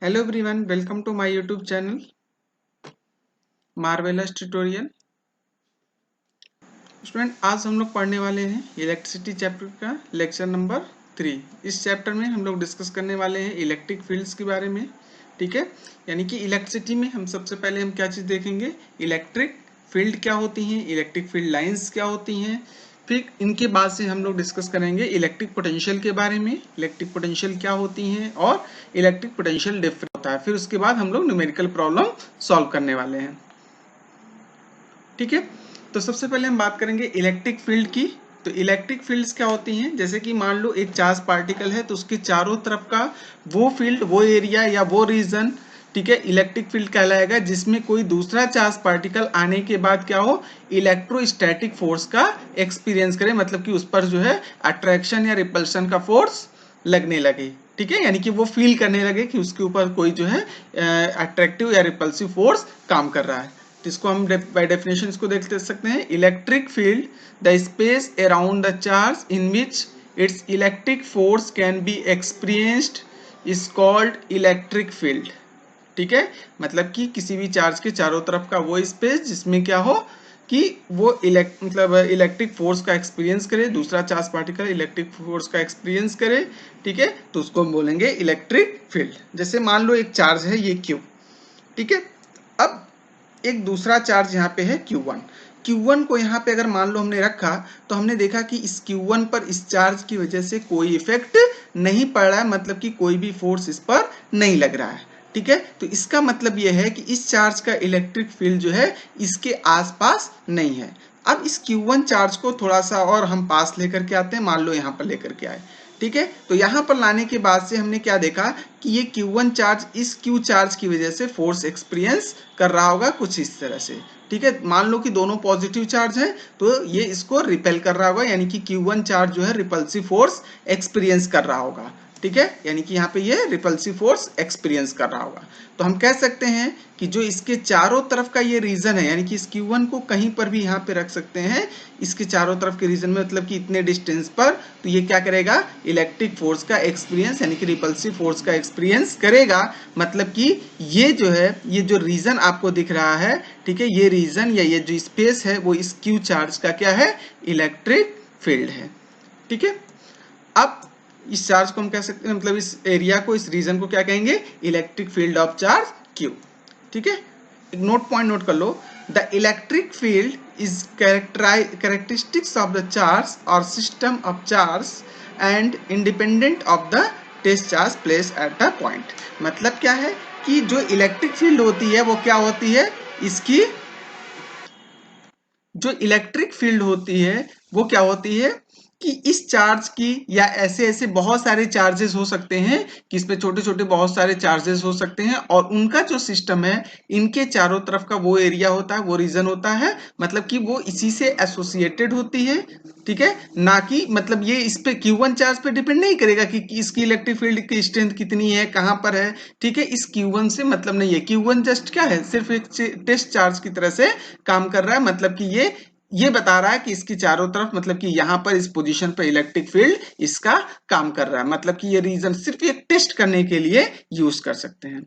Hello everyone, welcome to my YouTube channel marvellous tutorial. Student, आज हम लोग पढ़ने वाले हैं इलेक्ट्रिसिटी चैप्टर का लेक्चर नंबर 3। इस चैप्टर में हम लोग डिस्कस करने वाले हैं इलेक्ट्रिक फील्ड्स के बारे में। ठीक है, यानी कि इलेक्ट्रिसिटी में हम सबसे पहले हम क्या चीज़ देखेंगे, इलेक्ट्रिक फील्ड क्या होती हैं, इलेक्ट्रिक फील्ड लाइंस क्या होती हैं। फिर इनके बाद से हम लोग डिस्कस करेंगे इलेक्ट्रिक पोटेंशियल के बारे में, इलेक्ट्रिक पोटेंशियल क्या होती हैं और इलेक्ट्रिक पोटेंशियल डिफरेंस होता है। फिर उसके बाद हम लोग न्यूमेरिकल प्रॉब्लम सॉल्व करने वाले हैं। ठीक है, तो सबसे पहले हम बात करेंगे इलेक्ट्रिक फील्ड की। तो इलेक्ट्रिक फील्ड्स क्या होती हैं, जैसे कि मान लो एक चार्ज पार्टिकल है तो उसके चारों तरफ का वो फील्ड, वो एरिया या वो रीजन, ठीक है, इलेक्ट्रिक फील्ड कहलाएगा, जिसमें कोई दूसरा चार्ज पार्टिकल आने के बाद क्या हो, इलेक्ट्रोस्टैटिक फोर्स का एक्सपीरियंस करे, मतलब कि उस पर जो है अट्रैक्शन या रिपल्शन का फोर्स लगने लगे। ठीक है, यानी कि वो फील करने लगे कि उसके ऊपर कोई जो है अट्रैक्टिव या रिपल्सिव फोर्स काम कर रहा है। तो इसको हम बाय डेफिनेशन इसको देख सकते हैं, electric field the space around the charge in which it's electric force can be experienced is called electric field. ठीक है, मतलब कि किसी भी चार्ज के चारों तरफ का वो स्पेस जिसमें क्या हो कि वो इलेक्ट्रिक फोर्स का एक्सपीरियंस करे, दूसरा चार्ज पार्टिकल इलेक्ट्रिक फोर्स का एक्सपीरियंस करे। ठीक है, तो उसको हम बोलेंगे इलेक्ट्रिक फील्ड। जैसे मान लो एक चार्ज है ये Q। ठीक है, अब एक दूसरा चार्ज यहाँ पे है Q1। Q1 को यहाँ पे अगर मान लो हमने रखा तो हमने देखा कि इस Q1 पर इस चार्ज की वजह से कोई इफेक्ट नहीं पड़ रहा है, मतलब कि कोई भी फोर्स इस पर नहीं लग रहा है। ठीक है, तो इसका मतलब यह है कि इस चार्ज का इलेक्ट्रिक फील्ड जो है इसके आसपास नहीं है। अब इस Q1 चार्ज को थोड़ा सा और हम पास लेकर के आते हैं, मान लो यहाँ पर लेकर के आए। ठीक है, तो यहाँ पर लाने के बाद से हमने क्या देखा कि ये Q1 चार्ज इस Q चार्ज की वजह से फोर्स एक्सपीरियंस कर रहा होगा कुछ इस तरह से। ठीक है, मान लो कि दोनों पॉजिटिव चार्ज हैं तो ये इसको रिपेल कर रहा होगा, यानी कि Q1 चार्ज जो है रिपल्सिव फोर्स एक्सपीरियंस कर रहा होगा। ठीक है, यानी कि यहाँ पे ये रिपल्सिव फोर्स एक्सपीरियंस कर रहा होगा। तो हम कह सकते हैं कि जो इसके चारों तरफ का ये रीजन है, यानी कि इस Q1 को कहीं पर भी यहाँ पे रख सकते हैं इसके चारों तरफ के रीजन में, मतलब कि इतने डिस्टेंस पर, तो ये क्या करेगा, इलेक्ट्रिक फोर्स का एक्सपीरियंस यानी कि रिपल्सिव फोर्स का एक्सपीरियंस करेगा। मतलब कि ये जो है, ये जो रीजन आपको दिख रहा है, ठीक है, ये रीजन या ये जो स्पेस है वो इस Q चार्ज का क्या है, इलेक्ट्रिक फील्ड है। ठीक है, अब इस चार्ज को हम कह सकते हैं, मतलब इस एरिया को, इस रीजन को क्या कहेंगे, electric field of charge Q। ठीक है, एक नोट पॉइंट नोट कर लो, the electric field is characteristics of the charge और system of charge and independent of the test charge place at the point. मतलब क्या है कि जो इलेक्ट्रिक फील्ड होती है वो क्या होती है, इसकी जो इलेक्ट्रिक फील्ड होती है वो क्या होती है कि इस चार्ज की, या ऐसे ऐसे बहुत सारे चार्जेस हो सकते हैं कि इसमें छोटे छोटे बहुत सारे चार्जेस हो सकते हैं, और उनका जो सिस्टम है इनके चारों तरफ का वो एरिया होता है, वो रीजन होता है, मतलब कि वो इसी से एसोसिएटेड होती है। ठीक है, ना कि मतलब ये इस पे Q1 चार्ज पे डिपेंड नहीं करेगा कि इसकी इलेक्ट्रिक फील्ड की स्ट्रेंथ कितनी है, कहां पर है। ठीक है, इस Q1 से मतलब नहीं है, Q1 जस्ट क्या है, सिर्फ एक टेस्ट चार्ज की तरह से काम कर रहा है, मतलब कि ये बता रहा है कि इसकी चारों तरफ, मतलब कि यहां पर इस पोजीशन पर इलेक्ट्रिक फील्ड इसका काम कर रहा है, मतलब कि ये रीजन सिर्फ एक टेस्ट करने के लिए यूज कर सकते हैं।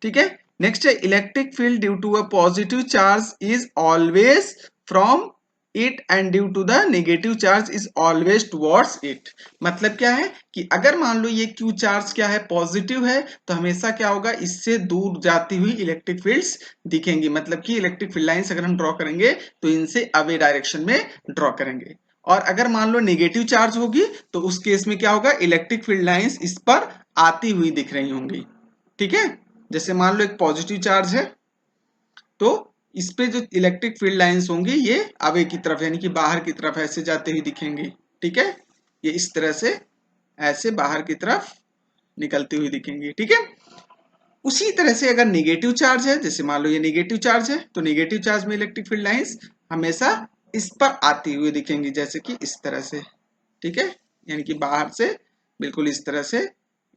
ठीक है, नेक्स्ट है electric field due to a positive charge is always from it and due to the negative charge is always towards it. मतलब क्या है कि अगर मान लो ये Q चार्ज क्या है, पॉजिटिव है, तो हमेशा क्या होगा, इससे दूर जाती हुई इलेक्ट्रिक फील्ड्स दिखेंगी, मतलब कि इलेक्ट्रिक फील्ड लाइंस अगर हम ड्रॉ करेंगे तो इनसे अवे डायरेक्शन में ड्रॉ करेंगे। और अगर मान लो नेगेटिव चार्ज होगी तो उस केस में क्या होगा, इलेक्ट्रिक फील्ड लाइंस इस पर आती हुई दिख रही होंगी। ठीक है, जैसे मान लो एक पॉजिटिव चार्ज है तो इस पे जो इलेक्ट्रिक फील्ड लाइंस होंगी ये अवे की तरफ, यानी कि बाहर की तरफ ऐसे जाते हुए दिखेंगी। ठीक है, ये इस तरह से ऐसे बाहर की तरफ निकलती हुई दिखेंगी। ठीक है, उसी तरह से अगर नेगेटिव चार्ज है, जैसे मान लो ये नेगेटिव चार्ज है, तो नेगेटिव चार्ज में इलेक्ट्रिक फील्ड लाइंस हमेशा इस पर आती हुई दिखेंगी, जैसे कि इस तरह से। ठीक है, यानी कि बाहर से बिल्कुल इस तरह से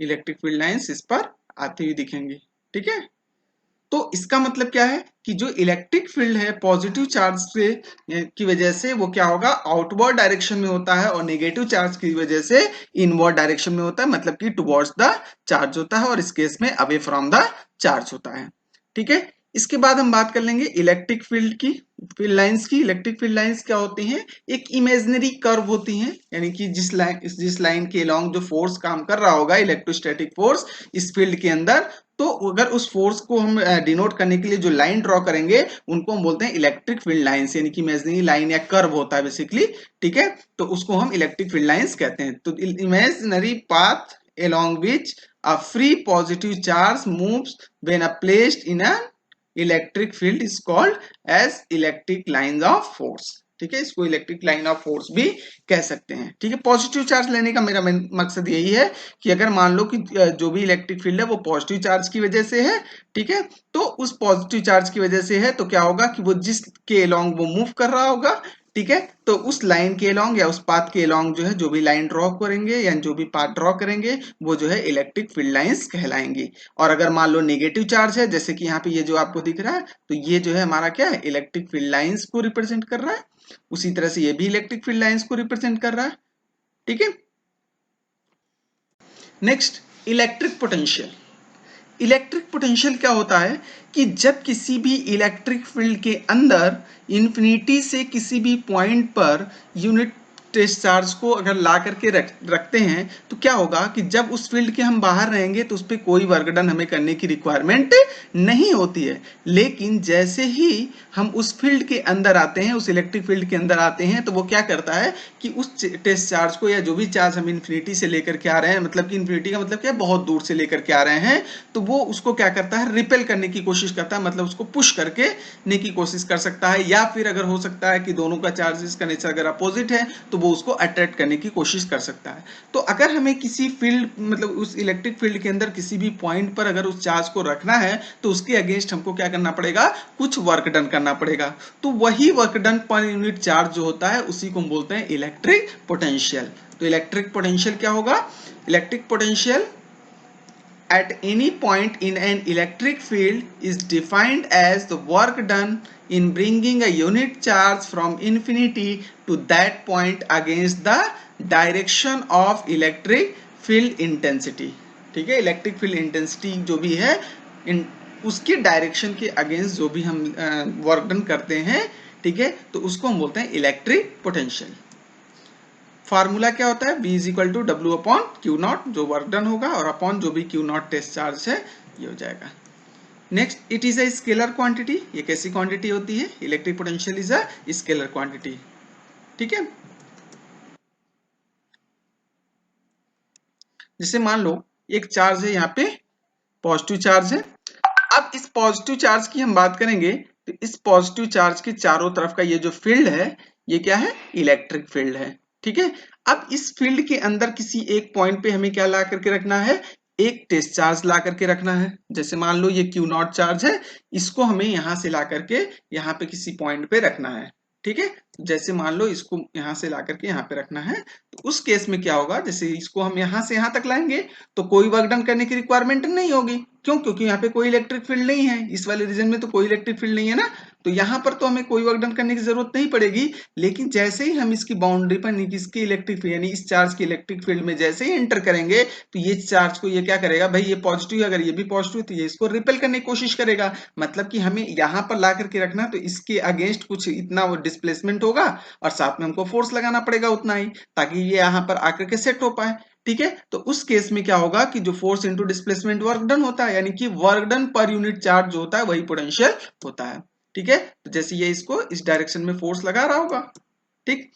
इलेक्ट्रिक फील्ड लाइंस इस पर आती हुई दिखेंगी। ठीक है, तो इसका मतलब क्या है कि जो इलेक्ट्रिक फील्ड है पॉजिटिव चार्ज से की वजह से वो क्या होगा, आउटवर्ड डायरेक्शन में होता है, और नेगेटिव चार्ज की वजह से इनवर्ड डायरेक्शन में होता है, मतलब कि टुवर्ड्स द चार्ज होता है, और इस केस में अवे फ्रॉम द चार्ज होता है। ठीक है, इसके बाद हम बात कर लेंगे इलेक्ट्रिक फील्ड की, फील्ड लाइंस की। इलेक्ट्रिक फील्ड लाइंस क्या होती हैं, एक इमेजिनरी कर्व होती हैं, यानी कि जिस लाइन के अलोंग जो फोर्स काम कर रहा होगा, इलेक्ट्रोस्टैटिक फोर्स इस फील्ड के अंदर, तो अगर उस फोर्स को हम डिनोट करने के लिए जो लाइन ड्रॉ करेंगे उनको हम बोलते हैं इलेक्ट्रिक फील्ड लाइंस, यानी कि इमेजिनरी लाइन या कर्व होता है बेसिकली। ठीक है, तो उसको हम इलेक्ट्रिक फील्ड लाइंस कहते हैं। तो imaginary path along which a free positive charge moves when placed in an electric field is called as electric lines of force। ठीक है, इसको इलेक्ट्रिक लाइन ऑफ फोर्स भी कह सकते हैं। ठीक है, पॉजिटिव चार्ज लेने का मेरा मकसद यही है कि अगर मान लो कि जो भी इलेक्ट्रिक फील्ड है वो पॉजिटिव चार्ज की वजह से है, ठीक है, तो उस पॉजिटिव चार्ज की वजह से है तो क्या होगा कि वो जिसके अलोंग वो मूव कर रहा होगा, ठीक है, तो उस लाइन के अलोंग या उस पाथ के अलोंग जो है जो भी लाइन ड्रॉ करेंगे या जो भी पाथ ड्रॉ करेंगे वो जो है इलेक्ट्रिक फील्ड लाइंस कहलाएंगी। और अगर मान लो नेगेटिव चार्ज है, जैसे कि यहाँ पे ये जो आपको दिख रहा है, तो ये जो है हमारा क्या है, इलेक्ट्रिक फील्ड लाइंस को रिप्रेजेंट कर रहा है। उसी तरह से ये भी इलेक्ट्रिक फील्ड लाइंस को रिप्रेजेंट कर रहा है। ठीक है, next electric potential. Electric potential क्या होता है कि जब किसी भी इलेक्ट्रिक फील्ड के अंदर इन्फिनिटी से किसी भी point per unit test charge को अगर ला करके रखते हैं तो क्या होगा कि जब उस फील्ड के हम बाहर रहेंगे तो उस पर कोई वर्क डन हमें करने की रिक्वायरमेंट नहीं होती है। लेकिन जैसे ही हम उस फील्ड के अंदर आते हैं, उस इलेक्ट्रिक फील्ड के अंदर आते हैं, तो वो क्या करता है कि उस टेस्ट चार्ज को या जो भी चार्ज हम इन्फिनिटी से लेकर के आ रहे हैं, मतलब कि इन्फिनिटी का मतलब क्या, बहुत दूर से लेकर के आ रहे हैं, तो वो उसको क्या करता है, रिपेल करने की कोशिश करता है, मतलब उसको पुश करके ने की कोशिश कर सकता है, या फिर अगर हो सकता है कि दोनों का चार्जेस का नेचर अगर अपोजिट है तो वो उसको अट्रैक्ट करने की कोशिश कर सकता है। तो अगर हमें किसी फील्ड मतलब उस इलेक्ट्रिक फील्ड के अंदर किसी भी पॉइंट पर अगर उस चार्ज को रखना है तो उसके अगेंस्ट हमको क्या करना पड़ेगा, कुछ वर्क डन करना पड़ेगा। तो वही work done per unit charge जो होता है उसी को हम बोलते हैं इलेक्ट्रिक पोटेंशियल। तो इलेक्ट्रिक पोटेंशियल क्या होगा, electric potential at any point in an electric field is defined as the work done in bringing a unit charge from infinity to that point against the direction of electric field intensity। ठीक है, electric field intensity जो भी है उसकी direction के against जो भी हम वर्क डन करते हैं, ठीक है, तो उसको हम बोलते हैं इलेक्ट्रिक पोटेंशियल। फार्मूला क्या होता है, V is equal to W upon q naught, जो वर्क डन होगा, और अपॉन जो भी क्यू नॉट टेस्ट चार्ज है ये हो जाएगा। Next, it is a scalar quantity. ये कैसी क्वांटिटी होती है, electric potential is a scalar quantity. ठीक है, जैसे मान लो एक चार्ज है यहाँ पे, पॉजिटिव चार्ज है। अब इस पॉजिटिव चार्ज की हम बात करेंगे तो इस पॉजिटिव चार्ज के चारों तरफ का ये जो फील्ड है ये क्या है, इलेक्ट्रिक फील्ड है। ठीक है, अब इस फील्ड के अंदर किसी एक पॉइंट पे हमें क्या ला करके रखना है, एक टेस्ट चार्ज ला करके रखना है। जैसे मान लो ये क्यू नॉट चार्ज है, इसको हमें यहां से ला करके यहाँ पे किसी पॉइंट पे रखना है। ठीक है, जैसे मान लो इसको यहां से ला करके यहाँ पे रखना है, तो उस केस में क्या होगा, जैसे इसको हम यहां से यहां तक लाएंगे तो कोई वर्क डन करने की रिक्वायरमेंट नहीं होगी। क्यों, क्योंकि यहाँ पे कोई इलेक्ट्रिक फील्ड नहीं है, इस वाले रीजन में तो कोई इलेक्ट्रिक फील्ड नहीं है ना, तो यहाँ पर तो हमें कोई वर्क डन करने की जरूरत नहीं पड़ेगी। लेकिन जैसे ही हम इसकी बाउंड्री पर इसकी इलेक्ट्रिक फील्ड यानी इस चार्ज की इलेक्ट्रिक फील्ड में जैसे ही एंटर करेंगे तो ये चार्ज को ये क्या करेगा, भाई ये पॉजिटिव है, अगर ये भी पॉजिटिव है तो ये इसको रिपेल करने की कोशिश करेगा। मतलब कि हमें यहाँ पर ला करके रखना, तो इसके अगेंस्ट कुछ इतना वो डिस्प्लेसमेंट होगा और साथ में हमको फोर्स लगाना पड़ेगा उतना ही, ताकि ये यहाँ पर आकर के सेट हो पाए। ठीक है, तो उस केस में क्या होगा कि जो force into displacement work done होता है, यानी कि work done per unit charge जो होता है वही पोटेंशियल होता है। ठीक है, तो जैसे ये इसको इस डायरेक्शन में फोर्स लगा रहा होगा। ठीक,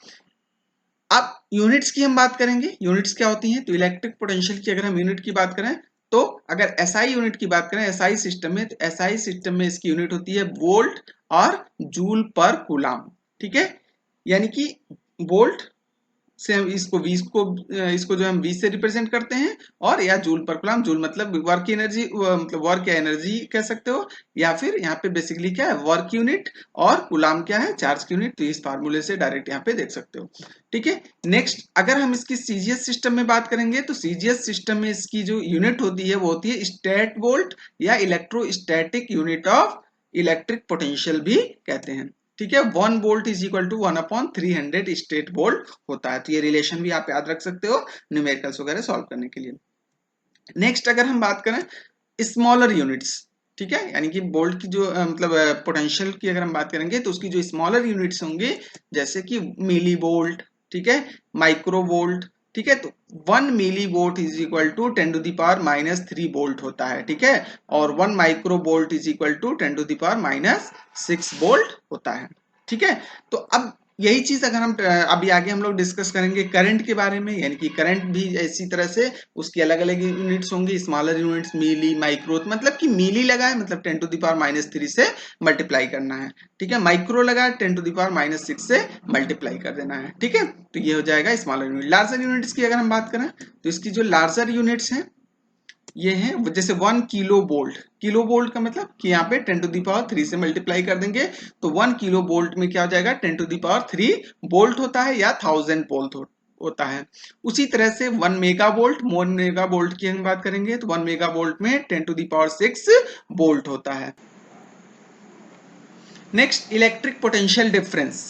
अब यूनिट्स की हम बात करेंगे, यूनिट्स क्या होती हैं, तो इलेक्ट्रिक पोटेंशियल की अगर हम यूनिट की बात करें तो अगर एसआई यूनिट की बात करें एसआई सिस्टम में, तो एसआई सिस्टम में इसकी यूनिट होती है वोल्ट और जूल पर कूलम। ठीक है, यानी कि वोल्ट से हम इसको जो हम 20 से रिप्रेजेंट करते हैं, और या जूल पर कूलम, जूल मतलब वर्क एनर्जी, मतलब वर्क या एनर्जी कह सकते हो, या फिर यहाँ पे बेसिकली क्या है वर्क यूनिट, और कूलम क्या है चार्ज की यूनिट। तो इस फार्मूले से डायरेक्ट यहाँ पे देख सकते हो। ठीक है, नेक्स्ट अगर हम इसकी सीजीएस सिस्टम में बात करेंगे तो सीजीएस सिस्टम में इसकी जो यूनिट होती है वो होती है स्टेट वोल्ट या electrostatic unit of electric potential भी कहते हैं। ठीक है, 1 volt is equal to 1/300 stat volt होता है। तो ये रिलेशन भी आप याद रख सकते हो न्यूमेरिकल्स वगैरह सॉल्व करने के लिए। नेक्स्ट अगर हम बात करें स्मॉलर यूनिट्स, ठीक है, यानी कि बोल्ट की जो मतलब पोटेंशियल की अगर हम बात करेंगे तो उसकी जो स्मॉलर यूनिट्स होंगे जैसे कि मिली वोल्ट, ठीक है, माइक्रो वोल्ट, ठीक है। तो 1 milli volt is equal to 10⁻³ volt होता है। ठीक है, और 1 micro volt is equal to 10⁻6 volt होता है। ठीक है, तो अब यही चीज अगर हम अभी आगे हम लोग डिस्कस करेंगे करंट के बारे में, यानी कि करंट भी इसी तरह से उसकी अलग अलग यूनिट्स होंगी, स्मॉलर यूनिट्स मिली माइक्रो, मतलब कि मिली लगा है मतलब 10⁻³ से मल्टीप्लाई करना है। ठीक है, माइक्रो लगा है 10⁻6 से मल्टीप्लाई कर देना है। ठीक है, तो ये हो जाएगा स्मॉलर यूनिट। लार्जर यूनिट्स की अगर हम बात करें तो इसकी जो लार्जर यूनिट्स हैं ये है जैसे 1 किलो वोल्ट, किलो वोल्ट का मतलब कि यहाँ पे 10⁻³ से मल्टीप्लाई कर देंगे तो 1 किलो वोल्ट में क्या हो जाएगा 10⁻³ वोल्ट होता है या 1000 वोल्ट होता है। उसी तरह से 1 मेगा वोल्ट, 1 मेगा वोल्ट की हम बात करेंगे तो 1 मेगा वोल्ट में 10�6 वोल्ट होता है। Next electric potential difference.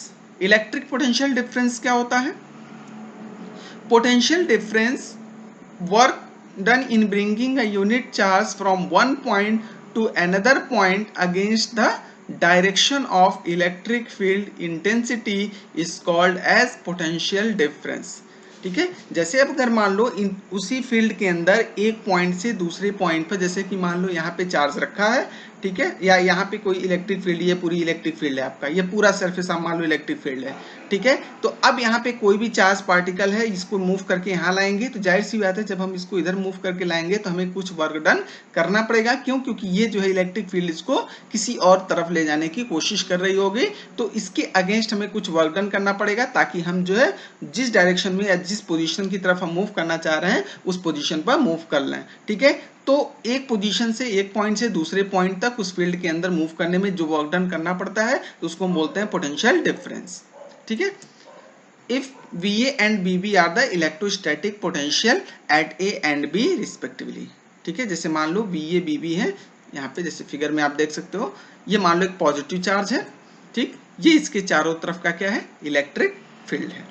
Electric potential difference क्या होता है? Potential difference work done in bringing a unit charge from one point to another point against the direction of electric field intensity is called as potential difference। ठीक है, जैसे अब अगर मान लो उसी फील्ड के अंदर एक पॉइंट से दूसरे पॉइंट पर, जैसे कि मान लो यहाँ पे चार्ज रखा है, ठीक है, या यहाँ पे कोई इलेक्ट्रिक फील्ड, ये पूरी इलेक्ट्रिक फील्ड है आपका, ये पूरा सरफेस आप मान लो इलेक्ट्रिक फील्ड है। ठीक है, तो अब यहाँ पे कोई भी चार्ज पार्टिकल है, इसको मूव करके यहाँ लाएंगे तो जाहिर सी बात है जब हम इसको इधर मूव करके लाएंगे तो हमें कुछ वर्क डन करना पड़ेगा। क्यों? क्योंकि ये जो है इलेक्ट्रिक फील्ड इसको किसी और तरफ ले जाने की कोशिश कर रही होगी, तो इसके अगेंस्ट हमें कुछ वर्क डन करना पड़ेगा ताकि हम जो है जिस डायरेक्शन में या जिस पोजीशन की तरफ हम मूव करना चाह रहे हैं उस पोजीशन पर मूव कर लें। ठीक है, तो एक पोजीशन से एक पॉइंट से दूसरे पॉइंट तक उस फील्ड के अंदर मूव करने में जो वर्क डन करना पड़ता है तो उसको हम बोलते हैं पोटेंशियल डिफरेंस। ठीक है, if VA and BB are the electrostatic potential at A and B respectively। ठीक है, जैसे मान लो VA BB है, यहाँ पे जैसे फिगर में आप देख सकते हो, ये मान लो एक पॉजिटिव चार्ज है, ठीक, ये इसके चारों तरफ का क्या है इलेक्ट्रिक फील्ड है।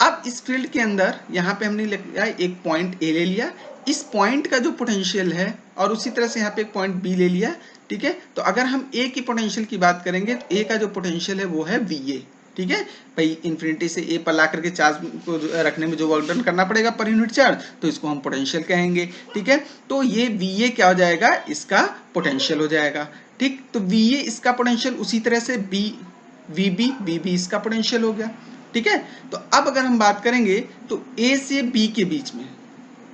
अब इस फील्ड के अंदर यहाँ पे हमने लिया एक पॉइंट A ले लिया, इस पॉइंट का जो पोटेंशियल है, और उसी तरह से यहाँ पे एक पॉइंट B ले लिया। ठीक है, तो अगर हम A की पोटेंशियल की बात करेंगे तो A का जो पोटेंशियल है वो है VA। ठीक है भाई, इंफिनिटी से ए पर ला करके चार्ज को रखने में जो वर्क डन करना पड़ेगा पर यूनिट चार्ज, तो इसको हम पोटेंशियल कहेंगे। ठीक है, तो ये VA क्या हो जाएगा, इसका पोटेंशियल हो जाएगा। ठीक, तो VA इसका पोटेंशियल, उसी तरह से VB इसका पोटेंशियल हो गया। ठीक है, तो अब अगर हम बात करेंगे तो A से B के बीच में,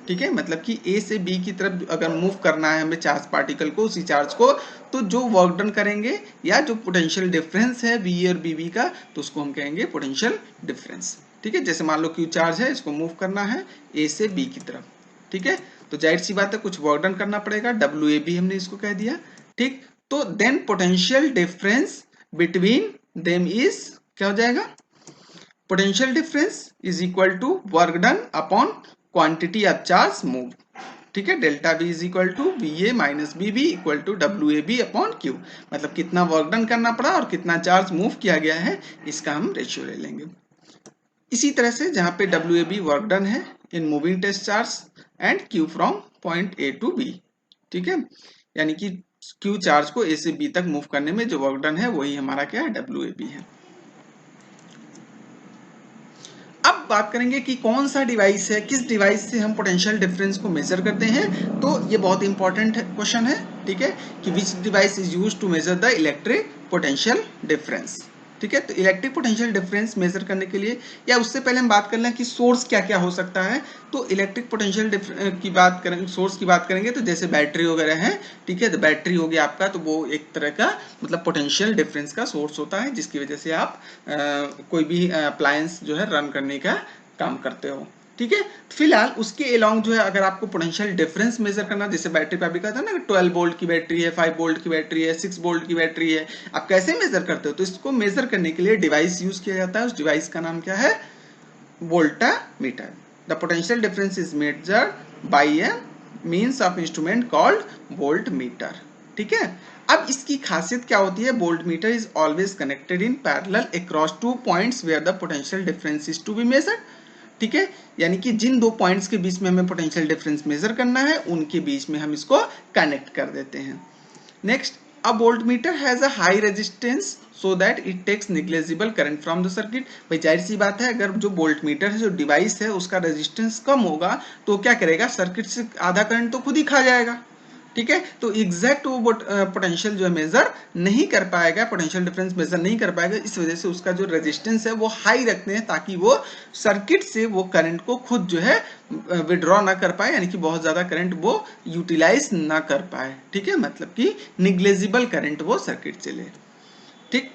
ठीक है, मतलब कि A से B की तरफ अगर मूव करना है हमें चार्ज पार्टिकल को, उसी चार्ज को, तो जो वर्क डन करेंगे या जो पोटेंशियल डिफरेंस है VA और BB का, तो उसको हम कहेंगे पोटेंशियल डिफरेंस। ठीक है, जैसे मान लो Q चार्ज है, इसको मूव करना है A से B की तरफ। ठीक है, तो जाहिर सी बात है कुछ वर्क डन करना पड़ेगा, WAB हमने इसको कह दिया। ठीक, तो then potential difference between them is क्या हो जाएगा, potential difference is equal to work done upon quantity of charge move. ठीक है, delta V is equal to VA minus BB equal to WAB upon Q, मतलब कितना work done करना पड़ा और कितना चार्ज मूव किया गया है, इसका हम रेशियो ले लेंगे। इसी तरह से जहां पे WAB वर्क डन है in moving test charge and Q from point A to B। ठीक है, यानी कि Q चार्ज को A से B तक मूव करने में जो वर्क डन है वही हमारा क्या है, WAB है। अब बात करेंगे कि कौन सा डिवाइस है, किस डिवाइस से हम पोटेंशियल डिफरेंस को मेजर करते हैं, तो ये बहुत इंपॉर्टेंट क्वेश्चन है। ठीक है, कि which device is used to measure the electric potential difference. ठीक है, तो इलेक्ट्रिक पोटेंशियल डिफरेंस मेजर करने के लिए, या उससे पहले हम बात कर लें कि सोर्स क्या क्या हो सकता है। तो इलेक्ट्रिक पोटेंशियल की बात करेंगे, सोर्स की बात करेंगे तो जैसे बैटरी वगैरह है। ठीक है, तो बैटरी हो गया आपका, तो वो एक तरह का मतलब पोटेंशियल डिफरेंस का सोर्स होता है, जिसकी वजह से आप कोई भी अप्लायंस जो है रन करने का काम करते हो, ठीक है। फिलहाल उसके अलोंग जो है अगर आपको पोटेंशियल डिफरेंस मेजर करना, जैसे बैटरी पे अभी कहा था ना 12 वोल्ट की बैटरी है, 5 वोल्ट की बैटरी है, 6 वोल्ट की बैटरी है, आप कैसे मेजर करते हो? तो इसको मेजर करने के लिए डिवाइस यूज किया जाता है। उस डिवाइस का नाम क्या है? Voltameter. The potential difference is measured by a means of instrument called voltmeter, ठीक है। अब इसकी खासियत क्या होती है? Voltmeter is always connected in parallel across two points where the potential difference is to be measured, ठीक है। यानी कि जिन दो पॉइंट्स के बीच में हमें पोटेंशियल डिफरेंस मेजर करना है उनके बीच में हम इसको कनेक्ट कर देते हैं। Next, a voltmeter has a high resistance so that it takes negligible current from the circuit. भाई जाहिर सी बात है, अगर जो वोल्टमीटर है, जो डिवाइस है, उसका रेजिस्टेंस कम होगा तो क्या करेगा? सर्किट से आधा करंट तो खुद ही खा जाएगा, ठीक है। तो एग्जैक्ट वो पोटेंशियल जो है मेजर नहीं कर पाएगा, पोटेंशियल डिफरेंस मेजर नहीं कर पाएगा। इस वजह से उसका जो रेजिस्टेंस है वो हाई रखते हैं ताकि वो सर्किट से वो करंट को खुद जो है विड्रॉ ना कर पाए, यानी कि बहुत ज्यादा करंट वो यूटिलाइज ना कर पाए, ठीक है। मतलब कि निग्लेजिबल करंट वो सर्किट से ले, ठीक।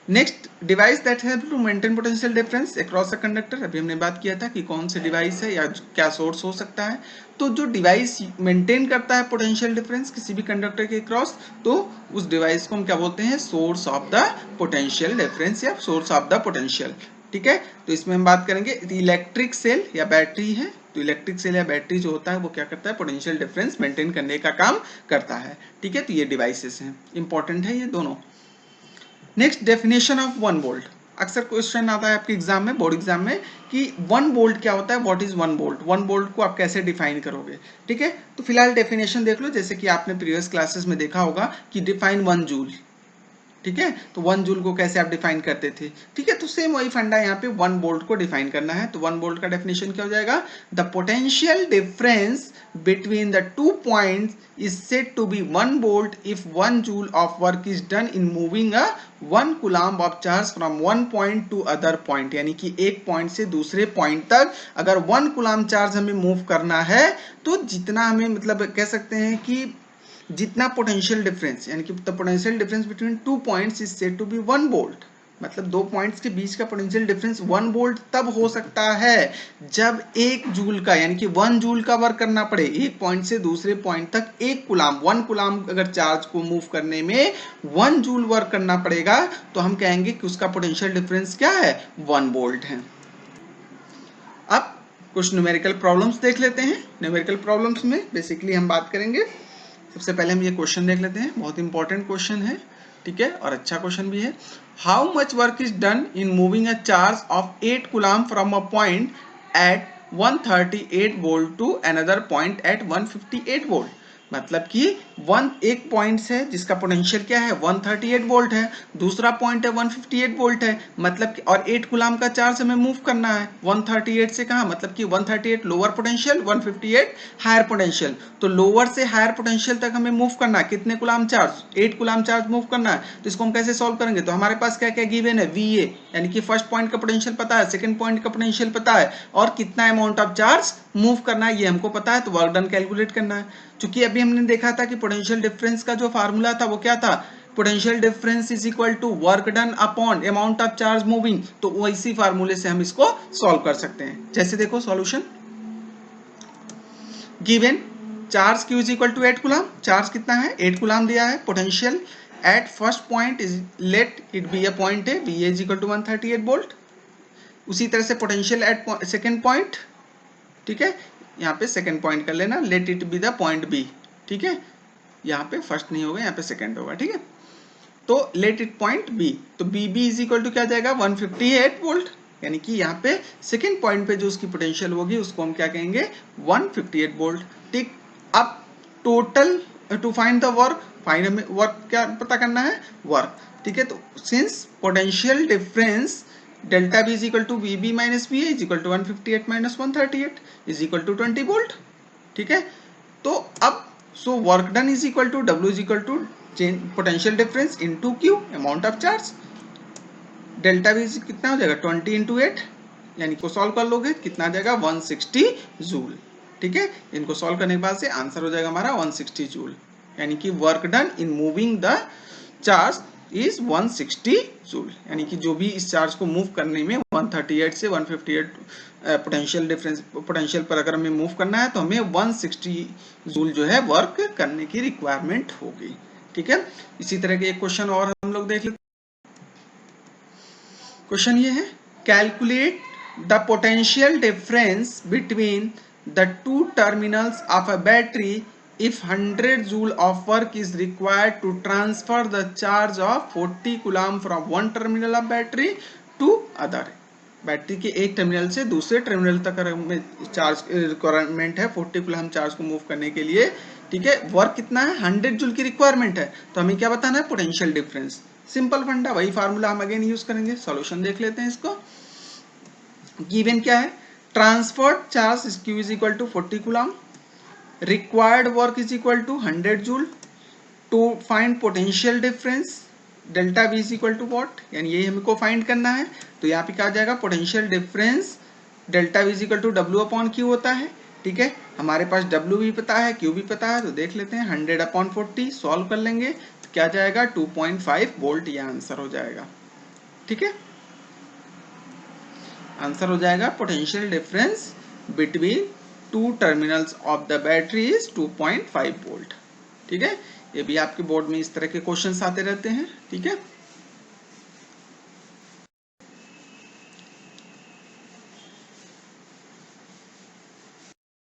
Next, device that help to maintain potential difference across a conductor. अभी हमने बात किया था कि कौन से डिवाइस है या क्या सोर्स हो सकता है। तो जो डिवाइस मेंटेन करता है पोटेंशियल डिफरेंस किसी भी कंडक्टर के क्रॉस, तो उस डिवाइस को हम क्या बोलते हैं? Source of the potential difference या सोर्स ऑफ द पोटेंशियल, ठीक है। तो इसमें हम बात करेंगे इलेक्ट्रिक सेल या बैटरी है। तो इलेक्ट्रिक सेल या बैटरी जो होता है वो क्या करता है? पोटेंशियल डिफरेंस मेंटेन करने का काम करता है, ठीक है। तो ये डिवाइसेस हैं, इंपॉर्टेंट है ये दोनों। Next, definition of 1 volt. अक्सर क्वेश्चन आता है आपके एग्जाम में, बोर्ड एग्जाम में, कि 1 वोल्ट क्या होता है? What is 1 volt? 1 वोल्ट को आप कैसे डिफाइन करोगे, ठीक है। तो फिलहाल डेफिनेशन देख लो, जैसे कि आपने प्रीवियस क्लासेस में देखा होगा कि डिफाइन 1 जूल, ठीक है। तो 1 जूल को कैसे आप डिफाइन करते थे, ठीक है। तो सेम वही फंडा यहाँ पे 1 वोल्ट को डिफाइन करना है। तो 1 वोल्ट का डेफिनेशन क्या हो जाएगा? The potential difference between the 2 points is said to be 1 volt if 1 joule of work is done in moving a 1 coulomb of charge from one point to other point। यानी कि एक point से दूसरे point तक अगर 1 coulomb charge हमें move करना है तो जितना हमें, मतलब कह सकते हैं कि जितना पोटेंशियल डिफरेंस, यानी कि the potential difference between 2 points is said to be 1 volt. मतलब दो पॉइंट्स के बीच का पोटेंशियल डिफरेंस 1 वोल्ट तब हो सकता है जब 1 जूल का, यानी कि 1 जूल का वर्क करना पड़े एक पॉइंट से दूसरे पॉइंट तक। 1 कूलम्ब, 1 कूलम्ब अगर चार्ज को मूव करने में 1 जूल वर्क करना पड़ेगा तो हम कहेंगे कि उसका पोटेंशियल डिफरेंस क्या है? 1 वोल्ट है। अब कुछ न्यूमेरिकल प्रॉब्लम्स देख लेते हैं। न्यूमेरिकल प्रॉब्लम्स में बेसिकली हम बात करेंगे, सबसे पहले हम ये क्वेश्चन देख लेते हैं। बहुत इंपॉर्टेंट क्वेश्चन है, ठीक है, और अच्छा क्वेश्चन भी है। How much work is done in moving a charge of 8 coulomb from a point at 138 volt to another point at 158 volt. मतलब कि एक पॉइंट है जिसका पोटेंशियल क्या है? 138 वोल्ट है, दूसरा पॉइंट है 158 वोल्ट है, मतलब कि और 8 कूलम्ब का चार्ज हमें मूव करना है 138 से कहाँ, मतलब कि 138 लोअर पोटेंशियल, 158 हायर पोटेंशियल। तो लोअर से हायर पोटेंशियल तक हमें मूव करना है कितने coulomb charge? 8 coulomb charge move करना है। तो इसको हम कैसे सॉल्व करेंगे? तो हमारे पास क्या क्या गिवन है? VA, यानी कि फर्स्ट पॉइंट का पोटेंशियल पता है, सेकंड पॉइंट का पोटेंशियल पता है, और कितना अमाउंट ऑफ चार्ज मूव करना है ये हमको पता है। तो वर्क डन कैलकुलेट करना है। क्योंकि अभी हमने देखा था कि पोटेंशियल डिफरेंस का जो फार्मूला था वो क्या था? Potential difference is equal to work done upon amount of charge moving. तो वैसी फार्मूले से हम इसको सॉल्व कर सकते हैं। जैसे देखो solution, given charge Q is equal to 8 coulomb. Charge कितना है? 8 कूलम्ब दिया है। Potential at first point is, let it be a point है, VA is equal to 138 volt. उसी तरह से पोटेंशियल एट सेकेंड पॉइंट, ठीक है, यहाँ पे सेकेंड पॉइंट कर लेना, late it be the point B, ठीक है। यहाँ पे फर्स्ट नहीं होगा, यहाँ पे सेकेंड होगा, ठीक है। तो लेट इट पॉइंट B, तो BB इज इक्वल टू क्या जाएगा? 158 वोल्ट। यानी कि यहाँ पे सेकेंड पॉइंट पे जो उसकी पोटेंशियल होगी उसको हम क्या कहेंगे? 158 वोल्ट, ठीक। अब total to find the work, find हमें वर्क क्या पता करना है? वर्क, ठीक है। तो since potential difference delta B is equal to VB minus VA is equal to 158 minus 138 is equal to 20 volt, ठीक है। तो अब so work done is equal to W is equal to potential difference into Q, amount of charge. Delta V कितना हो जाएगा? 20 into 8, यानी को solve कर लोगे कितना आ जाएगा? 160 जूल, ठीक है। इनको सॉल्व करने के बाद से आंसर हो जाएगा हमारा 160 जूल। यानी कि work done in moving the charge is 160 joule, यानी कि जो भी इस चार्ज को मूव करने में 138 से 158 पोटेंशियल डिफरेंस पोटेंशियल पर अगर हमें मूव करना है तो हमें 160 जूल जो है वर्क करने की रिक्वायरमेंट होगी। ठीक है, इसी तरह के एक क्वेश्चन और हम लोग देख लेते हैं। क्वेश्चन ये है, calculate the potential difference between the two terminals of a battery if 100 joule of work is required to transfer the charge of 40 coulomb from one terminal of battery to other। Battery के एक terminal से दूसरे terminal तक हमें charge requirement है 40 coulomb charge को move करने के लिए। ठीक है, वर्क कितना है, 100 जूल की रिक्वायरमेंट है, तो हमें क्या बताना है, पोटेंशियल डिफरेंस। सिंपल फंडा, वही फार्मूला हम अगेन यूज करेंगे। सॉल्यूशन देख लेते हैं इसको। गिवन क्या है, transferred charge Q is equal to 40 coulomb, required work is equal to 100 joule, to find potential difference delta V is equal to what, यानी ये हमको फाइंड करना है। तो यहाँ पे क्या आ जाएगा, potential difference delta V is equal to W upon Q होता है। ठीक है, हमारे पास W भी पता है, Q भी पता है, तो देख लेते हैं 100 अपॉन 40 सॉल्व कर लेंगे तो क्या जाएगा 2.5 वोल्ट, ये आंसर हो जाएगा। ठीक है, आंसर हो जाएगा potential difference between two terminals of the battery is 2.5 volt. ठीक है, ये भी आपके बोर्ड में इस तरह के क्वेश्चंस आते रहते हैं। ठीक है।